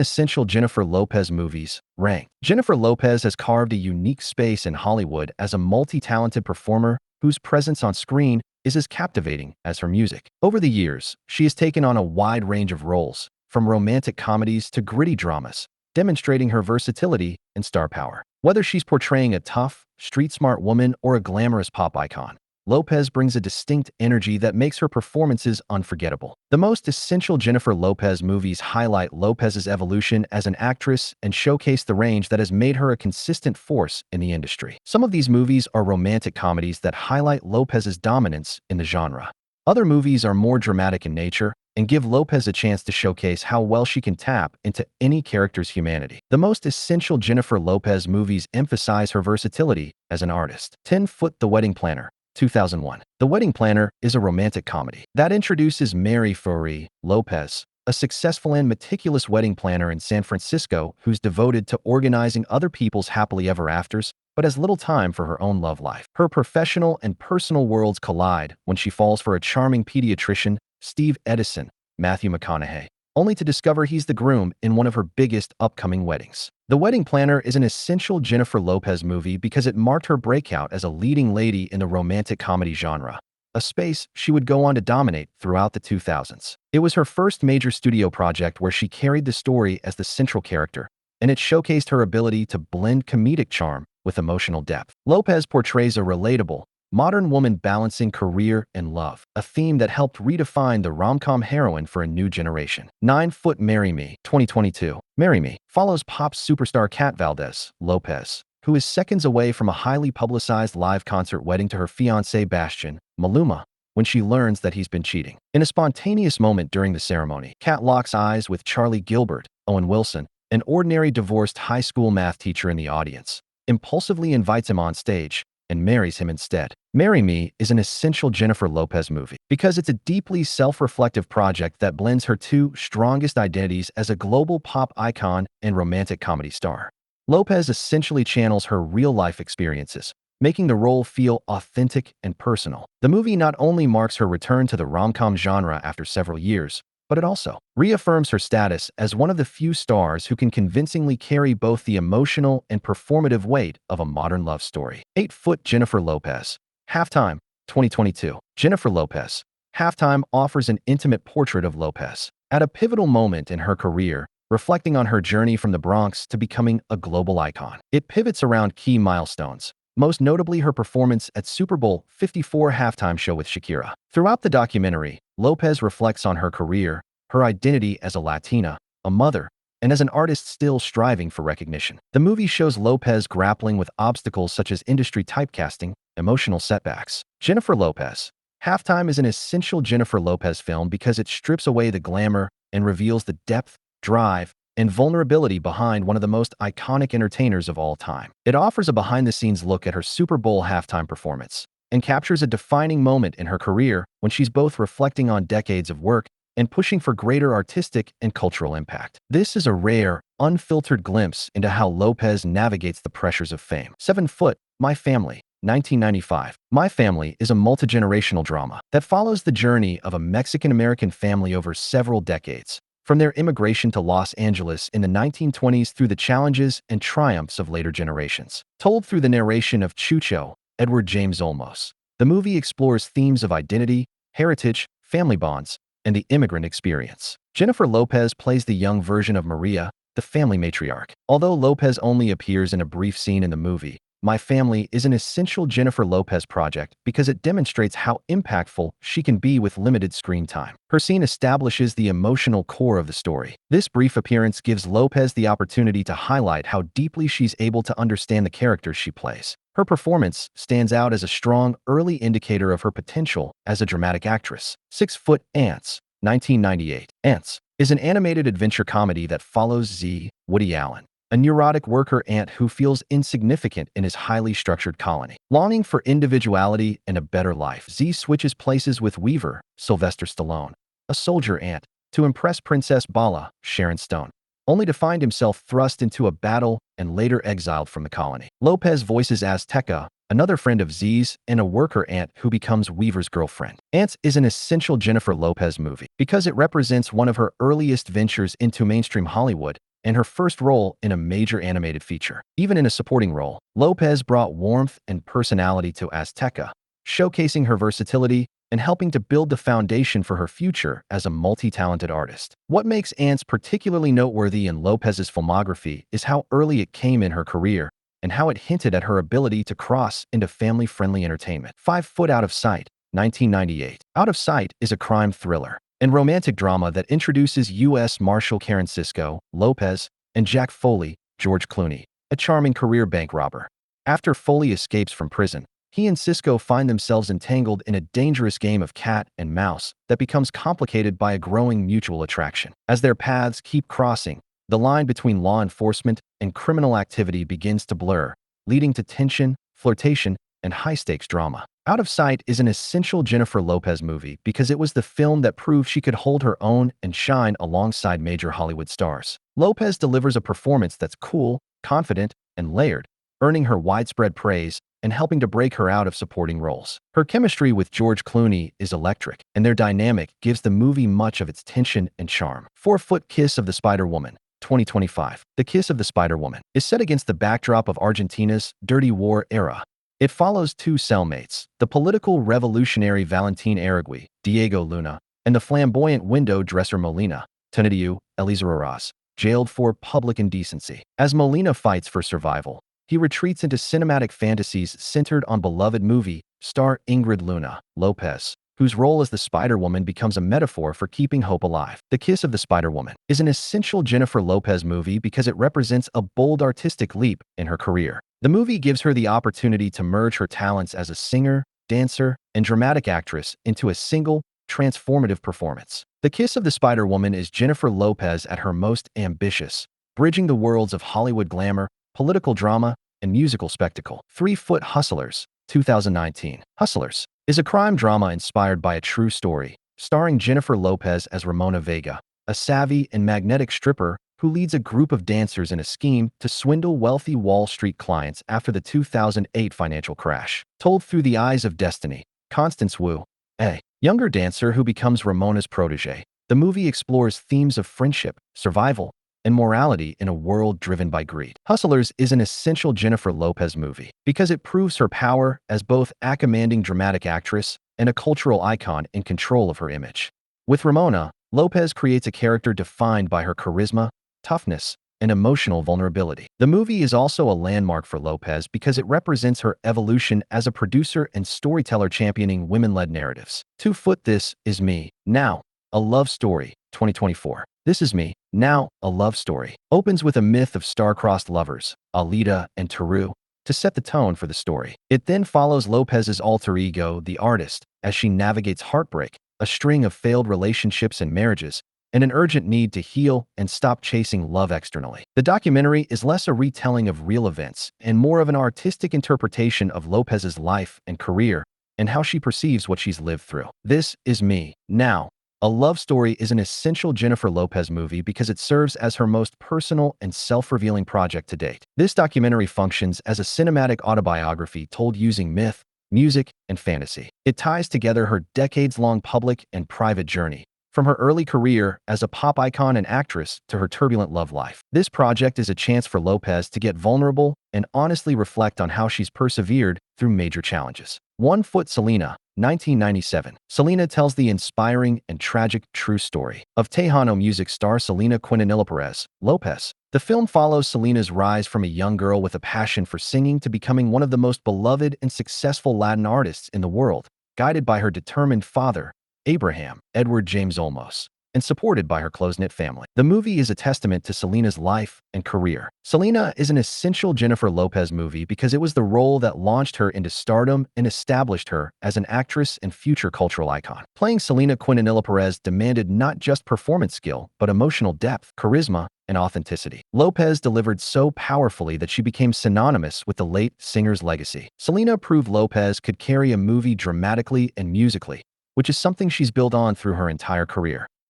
Essential Jennifer Lopez movies, rank. Jennifer Lopez has carved a unique space in Hollywood as a multi-talented performer whose presence on screen is as captivating as her music. Over the years, she has taken on a wide range of roles, from romantic comedies to gritty dramas, demonstrating her versatility and star power. Whether she's portraying a tough, street-smart woman or a glamorous pop icon, Lopez brings a distinct energy that makes her performances unforgettable. The most essential Jennifer Lopez movies highlight Lopez's evolution as an actress and showcase the range that has made her a consistent force in the industry. Some of these movies are romantic comedies that highlight Lopez's dominance in the genre. Other movies are more dramatic in nature and give Lopez a chance to showcase how well she can tap into any character's humanity. The most essential Jennifer Lopez movies emphasize her versatility as an artist. 10 Foot The Wedding Planner, 2001. The Wedding Planner is a romantic comedy that introduces Mary Furry Lopez, a successful and meticulous wedding planner in San Francisco who's devoted to organizing other people's happily ever afters, but has little time for her own love life. Her professional and personal worlds collide when she falls for a charming pediatrician, Steve Edison, Matthew McConaughey, only to discover he's the groom in one of her biggest upcoming weddings. The Wedding Planner is an essential Jennifer Lopez movie because it marked her breakout as a leading lady in the romantic comedy genre, a space she would go on to dominate throughout the 2000s. It was her first major studio project where she carried the story as the central character, and it showcased her ability to blend comedic charm with emotional depth. Lopez portrays a relatable, modern woman balancing career and love, a theme that helped redefine the rom-com heroine for a new generation. 9 Foot Marry Me, 2022. Marry Me follows pop superstar Kat Valdez, Lopez, who is seconds away from a highly publicized live concert wedding to her fiancé Bastian, Maluma, when she learns that he's been cheating. In a spontaneous moment during the ceremony, Kat locks eyes with Charlie Gilbert, Owen Wilson, an ordinary divorced high school math teacher in the audience, impulsively invites him on stage, and marries him instead. Marry Me is an essential Jennifer Lopez movie because it's a deeply self-reflective project that blends her two strongest identities as a global pop icon and romantic comedy star. Lopez essentially channels her real-life experiences, making the role feel authentic and personal. The movie not only marks her return to the rom-com genre after several years, but it also reaffirms her status as one of the few stars who can convincingly carry both the emotional and performative weight of a modern love story. 8 Foot Jennifer Lopez, Halftime, 2022. Jennifer Lopez, Halftime offers an intimate portrait of Lopez at a pivotal moment in her career, reflecting on her journey from the Bronx to becoming a global icon. It pivots around key milestones, most notably her performance at Super Bowl 54 halftime show with Shakira. Throughout the documentary, Lopez reflects on her career, her identity as a Latina, a mother, and as an artist still striving for recognition. The movie shows Lopez grappling with obstacles such as industry typecasting, emotional setbacks. Jennifer Lopez, Halftime is an essential Jennifer Lopez film because it strips away the glamour and reveals the depth, drive, and vulnerability behind one of the most iconic entertainers of all time. It offers a behind-the-scenes look at her Super Bowl halftime performance and captures a defining moment in her career when she's both reflecting on decades of work and pushing for greater artistic and cultural impact. This is a rare, unfiltered glimpse into how Lopez navigates the pressures of fame. 7 Foot, My Family, 1995. My Family is a multi-generational drama that follows the journey of a Mexican-American family over several decades, from their immigration to Los Angeles in the 1920s through the challenges and triumphs of later generations. Told through the narration of Chucho, Edward James Olmos, the movie explores themes of identity, heritage, family bonds, and the immigrant experience. Jennifer Lopez plays the young version of Maria, the family matriarch. Although Lopez only appears in a brief scene in the movie, My Family is an essential Jennifer Lopez project because it demonstrates how impactful she can be with limited screen time. Her scene establishes the emotional core of the story. This brief appearance gives Lopez the opportunity to highlight how deeply she's able to understand the characters she plays. Her performance stands out as a strong early indicator of her potential as a dramatic actress. 6 Foot Ants, 1998. Ants is an animated adventure comedy that follows Z, Woody Allen, a neurotic worker ant who feels insignificant in his highly structured colony. Longing for individuality and a better life, Z switches places with Weaver, Sylvester Stallone, a soldier ant, to impress Princess Bala, Sharon Stone, only to find himself thrust into a battle and later exiled from the colony. Lopez voices Azteca, another friend of Z's, and a worker ant who becomes Weaver's girlfriend. Ants is an essential Jennifer Lopez movie because it represents one of her earliest ventures into mainstream Hollywood and her first role in a major animated feature. Even in a supporting role, Lopez brought warmth and personality to Azteca, showcasing her versatility and helping to build the foundation for her future as a multi-talented artist. What makes Ants particularly noteworthy in Lopez's filmography is how early it came in her career and how it hinted at her ability to cross into family-friendly entertainment. 5 Foot Out of Sight, 1998. Out of Sight is a crime thriller and romantic drama that introduces U.S. Marshal Karen Cisco, Lopez, and Jack Foley, George Clooney, a charming career bank robber. After Foley escapes from prison, he and Cisco find themselves entangled in a dangerous game of cat and mouse that becomes complicated by a growing mutual attraction. As their paths keep crossing, the line between law enforcement and criminal activity begins to blur, leading to tension, flirtation, and high-stakes drama. Out of Sight is an essential Jennifer Lopez movie because it was the film that proved she could hold her own and shine alongside major Hollywood stars. Lopez delivers a performance that's cool, confident, and layered, earning her widespread praise and helping to break her out of supporting roles. Her chemistry with George Clooney is electric, and their dynamic gives the movie much of its tension and charm. 4-Foot Kiss of the Spider-Woman, 2025. The Kiss of the Spider-Woman is set against the backdrop of Argentina's dirty war era. It follows two cellmates, the political revolutionary Valentin Arregui, Diego Luna, and the flamboyant window dresser Molina, Tenidiu, Elizarraz, jailed for public indecency. As Molina fights for survival, he retreats into cinematic fantasies centered on beloved movie star Ingrid Luna Lopez, whose role as the Spider-Woman becomes a metaphor for keeping hope alive. The Kiss of the Spider-Woman is an essential Jennifer Lopez movie because it represents a bold artistic leap in her career. The movie gives her the opportunity to merge her talents as a singer, dancer, and dramatic actress into a single, transformative performance. The Kiss of the Spider-Woman is Jennifer Lopez at her most ambitious, bridging the worlds of Hollywood glamour, political drama, and musical spectacle. 3-Foot Hustlers, 2019. Hustlers is a crime drama inspired by a true story, starring Jennifer Lopez as Ramona Vega, a savvy and magnetic stripper who leads a group of dancers in a scheme to swindle wealthy Wall Street clients after the 2008 financial crash. Told through the eyes of Destiny, Constance Wu, a younger dancer who becomes Ramona's protege, the movie explores themes of friendship, survival, and morality in a world driven by greed. Hustlers is an essential Jennifer Lopez movie because it proves her power as both a commanding dramatic actress and a cultural icon in control of her image. With Ramona, Lopez creates a character defined by her charisma, toughness, and emotional vulnerability. The movie is also a landmark for Lopez because it represents her evolution as a producer and storyteller championing women-led narratives. 2-Foot This Is Me, Now, a Love Story, 2024. This Is Me, Now, a Love Story opens with a myth of star-crossed lovers, Alida and Teru, to set the tone for the story. It then follows Lopez's alter ego, the artist, as she navigates heartbreak, a string of failed relationships and marriages, and an urgent need to heal and stop chasing love externally. The documentary is less a retelling of real events and more of an artistic interpretation of Lopez's life and career and how she perceives what she's lived through. This Is Me, Now, a Love Story is an essential Jennifer Lopez movie because it serves as her most personal and self-revealing project to date. This documentary functions as a cinematic autobiography told using myth, music, and fantasy. It ties together her decades-long public and private journey, from her early career as a pop icon and actress to her turbulent love life. This project is a chance for Lopez to get vulnerable and honestly reflect on how she's persevered through major challenges. 1-Foot Selena, 1997. Selena tells the inspiring and tragic true story of Tejano music star Selena Quintanilla-Pérez, Lopez. The film follows Selena's rise from a young girl with a passion for singing to becoming one of the most beloved and successful Latin artists in the world, guided by her determined father, Abraham Edward James Olmos, and supported by her close-knit family. The movie is a testament to Selena's life and career. Selena is an essential Jennifer Lopez movie because it was the role that launched her into stardom and established her as an actress and future cultural icon. Playing Selena Quintanilla-Pérez demanded not just performance skill, but emotional depth, charisma, and authenticity. Lopez delivered so powerfully that she became synonymous with the late singer's legacy. Selena proved Lopez could carry a movie dramatically and musically, which is something she's built on through her entire career.